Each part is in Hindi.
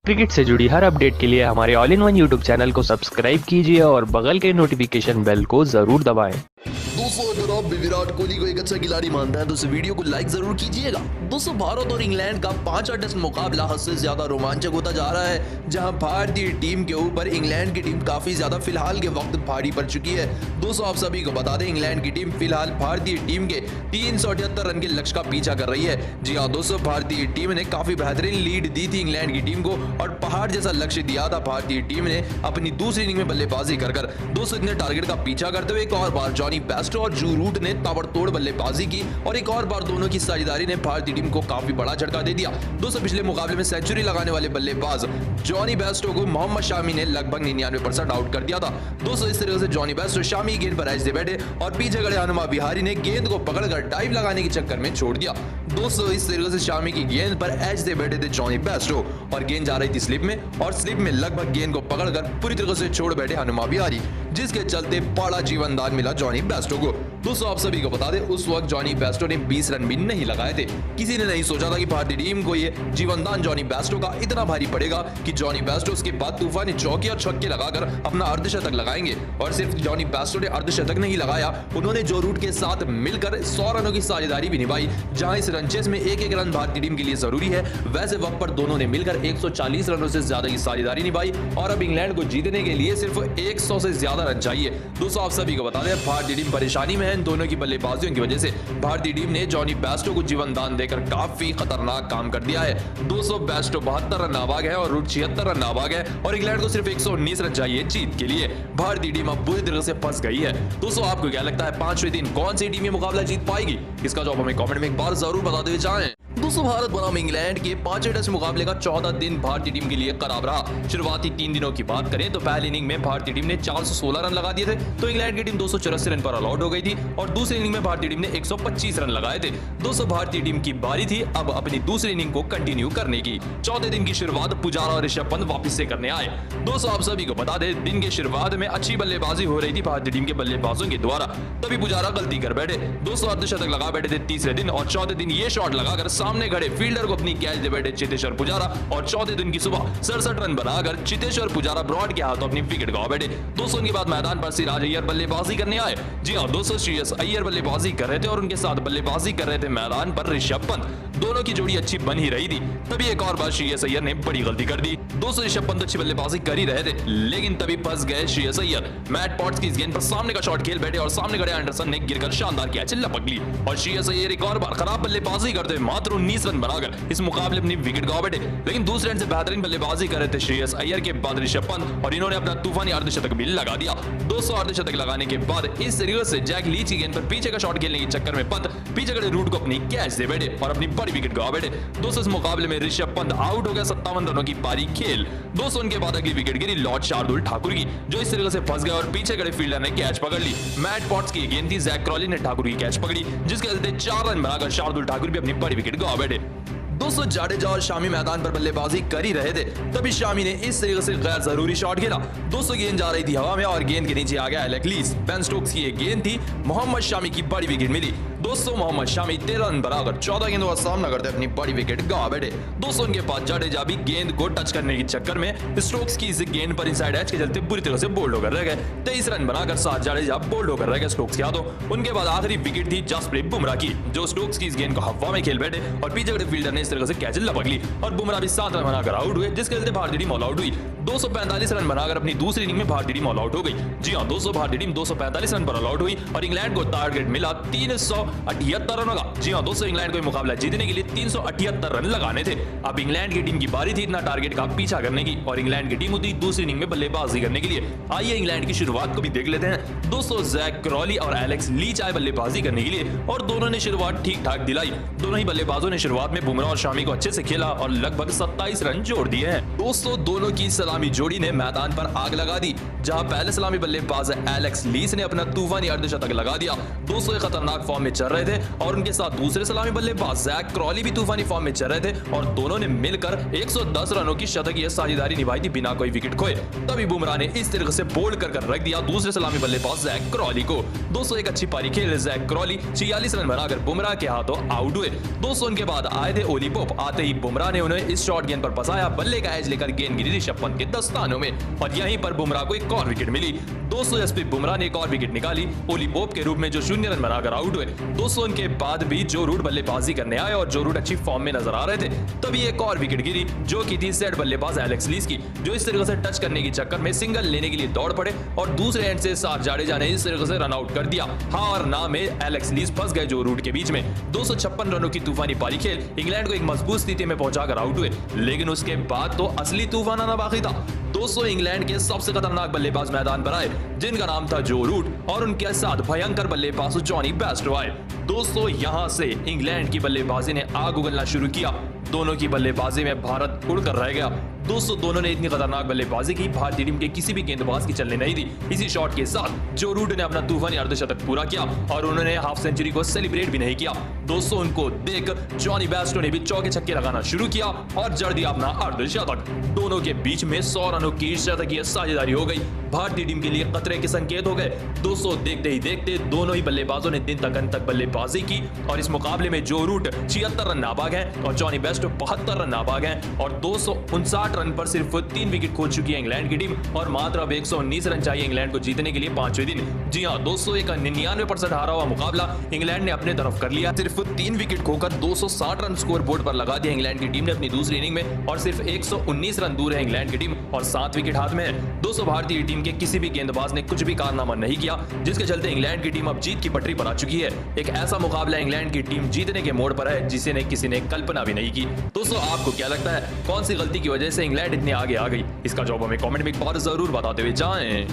क्रिकेट से जुड़ी हर अपडेट के लिए हमारे all in one YouTube channel को सब्सक्राइब कीजिए और बगल के नोटिफिकेशन बेल को जरूर दबाएं। दोस्तों अगर आप भी विराट कोहली को एक अच्छा खिलाड़ी मानते हैं तो इस वीडियो को लाइक जरूर कीजिएगा। दोस्तों भारत और इंग्लैंड का 5वां टेस्ट मुकाबला हद से ज्यादा रोमांचक होता जा रहा है, जहां भारतीय टीम के ऊपर इंग्लैंड की टीम काफी ज्यादा फिलहाल के वक्त भारी पड़ चुकी है। दोस्तों आप सभी को बता दें, इंग्लैंड की टीम फिलहाल भारतीय टीम के 378 रन के लक्ष्य का पीछा कर रही है। जी हाँ दोस्तों, भारतीय टीम ने काफी बेहतरीन लीड दी थी इंग्लैंड की टीम को और पहाड़ जैसा लक्ष्य दिया था भारतीय टीम ने अपनी दूसरी इनिंग में बल्लेबाजी कर दोस्तों इतने टारगेट का पीछा करते हुए एक और बार जॉनी बेस्टो और जो रूट ने ताबड़तोड़ बल्लेबाजी की और एक और बार दोनों की साझेदारी ने भारतीय टीम को काफी बड़ा झटका दे दिया। दोस्तों पिछले मुकाबले में सेंचुरी लगाने वाले बल्लेबाज जॉनी बेस्टो को मोहम्मद शामी ने लगभग 99% आउट कर दिया था। दोस्तों इस तरह से जॉनी बेस्टो शामी गेंद पर एज दे बैठे और पीछे खड़े हनुमा विहारी ने गेंद को पकड़कर डाइव लगाने के चक्कर में छोड़ दिया। दोस्तों इस तरह से शामी की गेंद पर एज दे बैठे थे जॉनी बेस्टो और गेंद जा रही थी स्लिप में और स्लिप में लगभग गेंद को पकड़कर पूरी तरह से छोड़ बैठे हनुमा विहारी, जिसके चलते बड़ा जीवन दान मिला जॉनी बेस्टो को। दोस्तों आप सभी को बता दें, उस वक्त जॉनी बेस्टो ने 20 रन भी नहीं लगाए थे। किसी ने नहीं सोचा था कि भारतीय टीम को ये जीवनदान जॉनी बेस्टो का इतना भारी पड़ेगा कि जॉनी बेस्टो उसके बाद तूफानी चौके और छक्के लगाकर अपना अर्धशतक लगाएंगे। और सिर्फ जॉनी बेस्टो ने अर्धशतक नहीं लगाया, उन्होंने जो रूट के साथ मिलकर 100 रनों की साझेदारी भी निभाई। जहां इस रनचेस में एक रन भारतीय टीम के लिए जरूरी है, वैसे वक्त पर दोनों ने मिलकर 140 रनों से ज्यादा की साझेदारी निभाई और अब इंग्लैंड को जीतने के लिए सिर्फ 100 से ज्यादा रन चाहिए। दोस्तों आप सभी को बता दें, भारतीय टीम परेशानी में है इन दोनों की बल्लेबाजियों की वजह से। भारतीय टीम ने जॉनी बेस्टो को जीवन दान देकर काफी खतरनाक काम कर दिया है। 200 बेस्टो 72 रन नाबाग है और रूट 76 रन नाबाग है और इंग्लैंड को सिर्फ 119 रन चाहिए जीत के लिए। भारतीय टीम अब बुरी तरह से फंस गई है। दोस्तों आपको क्या लगता है, 5वें दिन कौन सी टीम ये मुकाबला जीत पाएगी? इसका जवाब हमें कमेंट में एक बार जरूर बताते हुए जाएं। दोस्तों भारत बनाम इंग्लैंड के 5वें टेस्ट मुकाबले का 14 दिन भारतीय टीम के लिए खराब रहा। शुरुआती 3 दिनों की बात करें तो पहली इनिंग में भारतीय टीम ने 416 रन लगा दिए थे तो इंग्लैंड की टीम 284 रन पर ऑल आउट हो गई थी और दूसरी इनिंग में भारतीय टीम ने 125 रन लगाए थे। दोस्तों भारतीय टीम की बारी थी अब अपनी दूसरी इनिंग को कंटिन्यू करने की। चौथे दिन की शुरुआत पुजारा और ऋषभ पंत वापस से करने आए। दोस्तों आप सभी को बता दें, दिन के शुरुआत में अच्छी बल्लेबाजी हो रही थी भारतीय टीम के बल्लेबाजों के द्वारा, तभी पुजारा गलती कर बैठे। दोस्तों अर्धशतक लगा बैठे थे तीसरे दिन और चौथे दिन ये शॉट लगाकर सामने खड़े फील्डर को अपनी कैच दे बैठे चेतेश्वर पुजारा और चौथे दिन की सुबह 67 रन बनाकर चेतेश्वर पुजारा ब्रॉड के हाथों अपनी विकेट गवा बैठे। दोस्तों उनके बाद मैदान पर सिराज अय्यर बल्लेबाजी करने आए। जी हां दोस्तों, श्रेयस अय्यर बल्लेबाजी कर रहे थे और उनके साथ बल्लेबाजी कर रहे थे मैदान पर ऋषभ पंत। दोनों की जोड़ी अच्छी बन ही रही थी, तभी एक और बार श्रेयस अय्यर ने बड़ी गलती कर दी। दोस्तों ऋषभ पंत अच्छी बल्लेबाजी कर ही रहे थे, लेकिन तभी फंस गए श्रेयस अय्यर। मैट पॉट्स की इस गेंद पर सामने का शॉट खेल बैठे और सामने खड़े एंडरसन ने गिरकर शानदार कैच लपक ली और श्रेयस अय्यर एक और बार खराब बल्लेबाजी करते मात्र 19 रन बनाकर इस मुकाबले अपनी विकेट गवा बैठे। लेकिन दूसरे एंड से बेहतरीन बल्लेबाजी कर रहे थे श्रेयस अय्यर के बाद ऋषभ पंत और इन्होंने अपना तूफानी अर्धशतक भी लगा दिया। 200 अर्धशतक लगाने के बाद इस तरीके से जैक लीच की गेंद पर पीछे का शॉट खेलने के चक्कर में पंत पीछे खड़े रूट को अपनी कैच दे बैठे और अपनी बड़ी विकेट गवा बैठे। दोस्तों इस मुकाबले में ऋषभ पंत आउट हो गया 57 रनों की पारी खेल। दोस्तों उनके बाद अगली विकेट गिरी लॉर्ड शार्दुल ठाकुर की, जो इस तरीके से फंस गए और पीछे खड़े फील्डर ने कैच पकड़ ली। मैट पॉट्स की गेंद थी, जैक क्रॉली ने ठाकुर की कैच पकड़ी, जिसके चलते 4 रन बनाकर शार्दुल ठाकुर भी अपनी बड़ी विकेट गवा बैठे। दोस्तों जाडेजा और शामी मैदान पर बल्लेबाजी कर ही रहे थे, तभी शामी ने इस तरीके से गैर जरूरी शॉट खेला। दोस्तों गेंद जा रही थी हवा में और गेंद के नीचे आ गया एलेक लीस। बेन स्टोक्स की ये गेंद थी, मोहम्मद शामी की बड़ी विकेट मिली। दोस्तों मोहम्मद शामी 13 रन बनाकर 14 गेंदों का सामना करते अपनी बड़ी विकेट गवा बैठे। दोस्तों उनके बाद जाडेजा भी गेंद को टच करने के चक्कर में स्टोक्स की इस गेंद पर इनसाइड एज के चलते बुरी तरह से बोल्ड होकर रह गए। 23 रन बनाकर साथ जाडेजा बोल्ड होकर रह गए स्टोक्स के हाथों। उनके बाद आखिरी विकेट थी जसप्रीत बुमराह की, जो स्टोक्स की इस गेंद को हवा में खेल बैठे और पीछे खड़े फील्डर ने इस तरह से कैच लपक ली और बुमराह भी 7 रन बनाकर आउट हुए, जिसके चलते भारतीय टीम ऑल आउट हुई। 245 रन बनाकर अपनी दूसरी इनिंग में भारतीय टीम ऑल आउट हो गई। जी हां दोस्तों, भारतीय टीम 245 रन पर ऑल आउट हुई और इंग्लैंड को टारगेट मिला 378 रनों का। जी हां दोस्तों, इंग्लैंड को मुकाबला जीतने के लिए 378 रन लगाने थे। अब इंग्लैंड की टीम की बारी थी इतना टारगेट का पीछा करने की और इंग्लैंड की टीम होती दूसरी इनिंग में बल्लेबाजी करने के लिए। आइए इंग्लैंड की शुरुआत को भी देख लेते हैं। दोस्तों जैक क्रॉली और एलेक्स लीच आए बल्लेबाजी करने के लिए और दोनों ने शुरुआत ठीक ठाक दिलाई। दोनों ही बल्लेबाजों ने शुरुआत में बुमराह और शामी को अच्छे से खेला और लगभग 27 रन जोड़ दिए हैं। दोस्तों दोनों की सलामी जोड़ी ने मैदान पर आग लगा दी, जहां पहले सलामी बल्लेबाज एलेक्स लीस ने अपना तूफानी अर्धशतक लगा दिया। दोस्तों खतरनाक फॉर्म में चल रहे थे और उनके साथ दूसरे सलामी बल्लेबाज जैक क्रॉली भी तूफानी फॉर्म में चल रहे थे और दोनों ने मिलकर 110 रनों की शतकीय साझेदारी निभाई थी बिना कोई विकेट खोए। तभी बुमराह ने इस तरीके से बोल्ड कर रख दिया दूसरे सलामी बल्लेबाज जैक क्रॉली को। दोस्तों एक अच्छी पारी खेले जैक क्रॉली 46 रन बनाकर बुमराह के हाथों आउट हुए। दोस्तों उनके बाद आए थे ओली पोप। आते ही बुमराह ने उन्हें इस शॉर्ट गेंद पर फंसाया, बल्ले का एज लेकर गेंद गिरी ऋषभ पंत के दस्तानों में और यहीं पर बुमराह को एक और विकेट मिली। दोस्तों जसप्रीत बुमराह ने एक और विकेट निकाली ओली पोप के रूप में, जो 0 रन बनाकर आउट हुए। दोस्तों उनके बाद भी जो रूट बल्लेबाजी करने आए और जो रूट अच्छी फॉर्म में नजर आ रहे थे, तभी एक और विकेट गिरी जो की थी सेट बल्लेबाज एलेक्स लीस की, जो इस तरीके से टच करने के चक्कर में सिंगल लेने के लिए दौड़ पड़े और दूसरे एंड से सार जाडेजा ने इस तरीके से रन आउट कर दिया। हार ना में एलेक्स लीस फंस गए जो रूट के बीच में। 256 रनों की तूफानी पारी खेल इंग्लैंड को एक मजबूत स्थिति में पहुंचाकर आउट हुए, लेकिन उसके बाद तो असली तूफान आना बाकी था। दोस्तों इंग्लैंड के सबसे खतरनाक बल्लेबाज मैदान पर आए जिनका नाम था जो रूट और उनके साथ भयंकर बल्लेबाज जॉनी बेस्टो आए। दोस्तों यहां से इंग्लैंड की बल्लेबाजी ने आग उगलना शुरू किया। दोनों की बल्लेबाजी में भारत उड़कर रह गया। दोस्तों दोनों ने इतनी खतरनाक बल्लेबाजी की, भारतीय टीम के किसी भी गेंदबाज की चलने नहीं दी। इसी शॉट के साथ जो रूट ने अपना तूफानी अर्धशतक पूरा किया और उन्होंने हाफ सेंचुरी को सेलिब्रेट भी नहीं किया। दोस्तों उनको देख जॉनी बेस्टो ने भी चौके छक्के लगाना शुरू किया और जड़ दिया अपना अर्धशतक। दोनों के बीच में 100 रनों की शतकीय साझेदारी हो गई। भारतीय टीम के लिए खतरे के संकेत हो गए। दोस्तों देखते ही देखते दोनों ही बल्लेबाजों ने दिन तक अंत तक बल्लेबाजी की और इस मुकाबले में जो रूट 76 रन नाबाग हैं और जॉनी बेस्टो 72 रन नाबाग हैं और 259 रन पर सिर्फ 3 विकेट खो चुकी है इंग्लैंड की टीम और मात्र अब 119 रन चाहिए इंग्लैंड को जीतने के लिए 5वें दिन। जी हां दोस्तों, एक 99% हारा हुआ मुकाबला इंग्लैंड ने अपने तरफ कर लिया। सिर्फ 3 विकेट खोकर 260 रन स्कोर बोर्ड पर लगा दिया इंग्लैंड की टीम ने अपनी दूसरी इनिंग में और सिर्फ 119 रन दूर है इंग्लैंड की टीम और 7 विकेट हाथ में है। दोस्तों भारतीय टीम के किसी भी गेंदबाज ने कुछ भी कारनामा नहीं किया, जिसके चलते इंग्लैंड की टीम अब जीत की पटरी पर आ चुकी है। एक ऐसा मुकाबला इंग्लैंड की टीम जीतने के मोड़ पर है जिसे किसी ने कल्पना भी नहीं की। दोस्तों आपको क्या लगता है कौन सी गलती की वजह से इंग्लैंड इतने आगे आ गई? इसका जवाब हमें कमेंट में एक बार जरूर बताते हुए जाएं।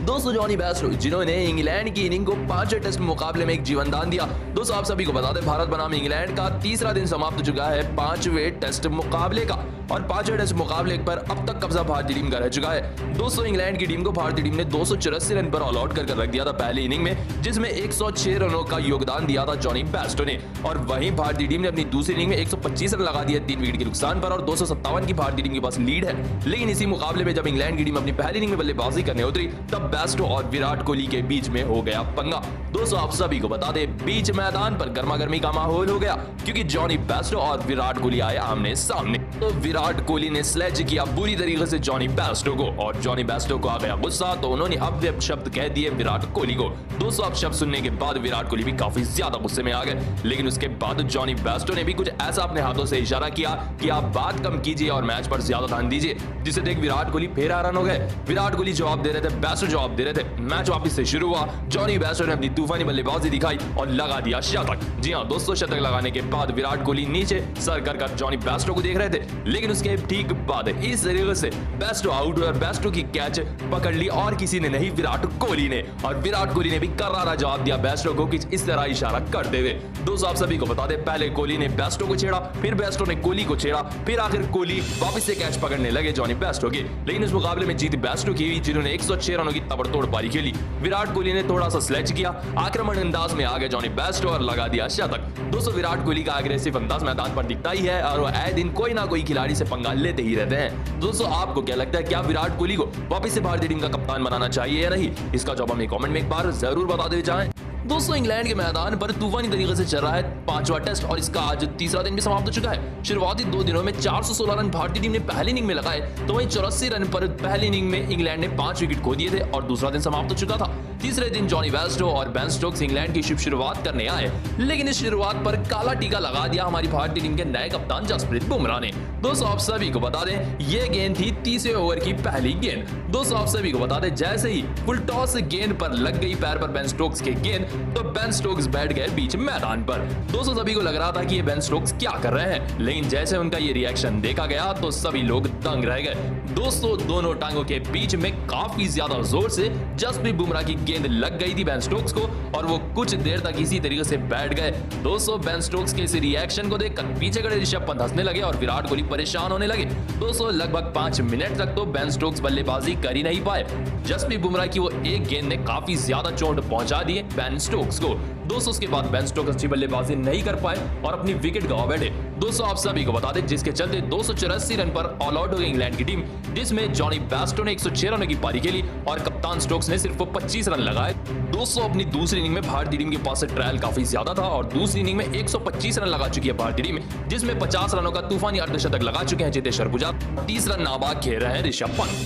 दोस्तों जॉनी बेस्टो जिन्होंने इंग्लैंड की इनिंग को 5वें टेस्ट मुकाबले में एक जीवनदान दिया। दोस्तों आप सभी को बता दें भारत बनाम इंग्लैंड का तीसरा दिन समाप्त हो चुका है 5वें टेस्ट मुकाबले का और 5वें टेस्ट मुकाबले पर अब तक कब्जा भारतीय टीम का रह चुका है। दोस्तों इंग्लैंड की टीम को भारतीय टीम ने 284 रन पर ऑल आउट कर रख दिया था पहली इनिंग में, जिसमें 106 रनों का योगदान दिया था जॉनी बेस्टो ने और वहीं भारतीय टीम ने अपनी दूसरी इनिंग में 125 रन लगा दिए 3 विकेट के नुकसान पर और 257 की भारतीय टीम के पास लीड है। लेकिन इसी मुकाबले में जब इंग्लैंड की टीम अपनी पहली इनिंग में बल्लेबाजी करने उतरी तब बेस्टो और विराट कोहली के बीच में हो गया पंगा। दोस्तों आप सभी को बता दें बीच मैदान पर गर्मागर्मी का माहौल हो गया क्योंकि जॉनी बेस्टो और विराट कोहली आए आमने सामने। तो विराट कोहली ने स्लेज किया बुरी तरीके से जॉनी बेस्टो को और जॉनी बेस्टो को आ गया गुस्सा, तो उन्होंने अब शब्द कह दिए विराट कोहली को। दोस्तों अब शब्द सुनने के बाद विराट कोहली भी काफी ज्यादा गुस्से में आ गए, लेकिन उसके बाद जॉनी बेस्टो ने भी कुछ ऐसा अपने हाथों से इशारा किया कि आप बात कम कीजिए और मैच पर ज्यादा ध्यान दीजिए, जिसे देख विराट कोहली फिर हैरान हो गए। विराट कोहली जवाब दे रहे थे, बेस्टो जवाब दे रहे थे। मैच वापस से शुरू हुआ। जॉनी बेस्टो ने अपनी तूफानी बल्लेबाजी दिखाई और लगा दिया शतक। जी हां दोस्तों, शतक लगाने के बाद विराट कोहली नीचे सर कर जॉनी बेस्टो को देख रहे थे, लेकिन उसके ठीक बाद इस तरीके से बेस्टो आउट हुआ। बेस्टो की कैच पकड़ ली और किसी ने नहीं, विराट कोहली ने, और विराट कोहली ने भी करारा जवाब दिया बेस्टो को कुछ इस तरह इशारा करते हुए। दोस्तों आप सभी को बता दें पहले कोहली ने बेस्टो को छेड़ा, फिर बेस्टो ने कोहली को छेड़ा, फिर आखिर कोहली वापस से कैच पकड़ने लगे जॉनी बेस्टो के। लेकिन इस मुकाबले में जीत बेस्टो की, जिन्होंने 106 रनों की तबड़तोड़ पारी खेली। विराट कोहली ने थोड़ा सा स्लेज किया, आक्रमण अंदाज में आ गए जॉनी बेस्टो और लगा दिया शतक। दोस्तों विराट कोहली का एग्रेसिव अंदाज मैदान पर दिखता ही है और वो आए दिन कोई ना कोई खिलाड़ी से पंगा लेते ही रहते हैं। दोस्तों आपको क्या लगता है, क्या विराट कोहली को वापस से भारतीय टीम का कप्तान बनाना चाहिए या नहीं? इसका जवाब हमें कमेंट में एक बार जरूर बता दे जाएं। दोस्तों इंग्लैंड के मैदान पर तूफानी तरीके से चल रहा है 5वां टेस्ट और इसका आज तीसरा दिन भी समाप्त हो चुका है। शुरुआती 2 दिनों में 416 रन भारतीय टीम ने पहली इनिंग में लगाए, तो वहीं 84 रन पर पहली इनिंग में इंग्लैंड ने 5 विकेट खो दिए थे और दूसरा दिन समाप्त हो चुका था। तीसरे दिन जॉनी बेस्टो और बेन स्टोक्स इंग्लैंड की शुभ शुरुआत करने आए, लेकिन इस शुरुआत पर काला टीका लगा दिया हमारी भारतीय टीम के नए कप्तान जसप्रीत बुमराह ने। दोस्तों आप सभी को बता दें ये गेंद थी 30वें ओवर की पहली गेंद। दोस्तों आप सभी को बता दें जैसे ही फुल टॉस गेंद पर लग गई पैर पर बेन स्टोक्स के गेंद, तो बेन स्टोक्स बैठ गए बीच मैदान पर। दोस्तों सभी को लग रहा था कि ये बेन स्टोक्स क्या कर रहे हैं, लेकिन जैसे उनका ये रिएक्शन देखा गया तो सभी लोग दंग रह गए। दोस्तों दोनों टांगों के बीच में काफी ज्यादा जोर से जसप्रीत बुमराह की गेंद लग गई थी बेन स्टोक्स को और वो कुछ देर तक इसी तरीके से बैठ गए। दोस्तों बेन स्टोक्स के इस रिएक्शन को देखकर पीछे खड़े ऋषभ पंत हंसने लगे और विराट कोहली परेशान होने लगे। दोस्तों लगभग 5 मिनट तक तो बेन स्टोक्स बल्लेबाजी कर ही नहीं पाए। जसप्रीत बुमराह की वो एक गेंद ने काफी ज्यादा चोट पहुंचा दी बेन स्टोक्स को। दोस्तों उसके बाद बेन स्टोक्स अच्छी बल्लेबाजी नहीं कर पाए और अपनी विकेट गंवा बैठे। दोस्तों आप सभी को बता दें जिसके चलते 284 रन पर ऑल आउट हो गई इंग्लैंड की टीम, जिसमें जॉनी बेस्टो ने 106 रनों की पारी खेली और कप्तान स्टोक्स ने सिर्फ 25 रन लगाए। दोस्तों अपनी दूसरी इनिंग में भारतीय टीम के पास से ट्रायल काफी ज्यादा था और दूसरी इनिंग में 125 रन लगा चुकी है भारतीय टीम, जिसमें 50 रनों का तूफानी अर्धशतक लगा चुके हैं चेतेश्वर पुजारा, 30 रन नाबाद खेल रहे हैं ऋषभ पंत।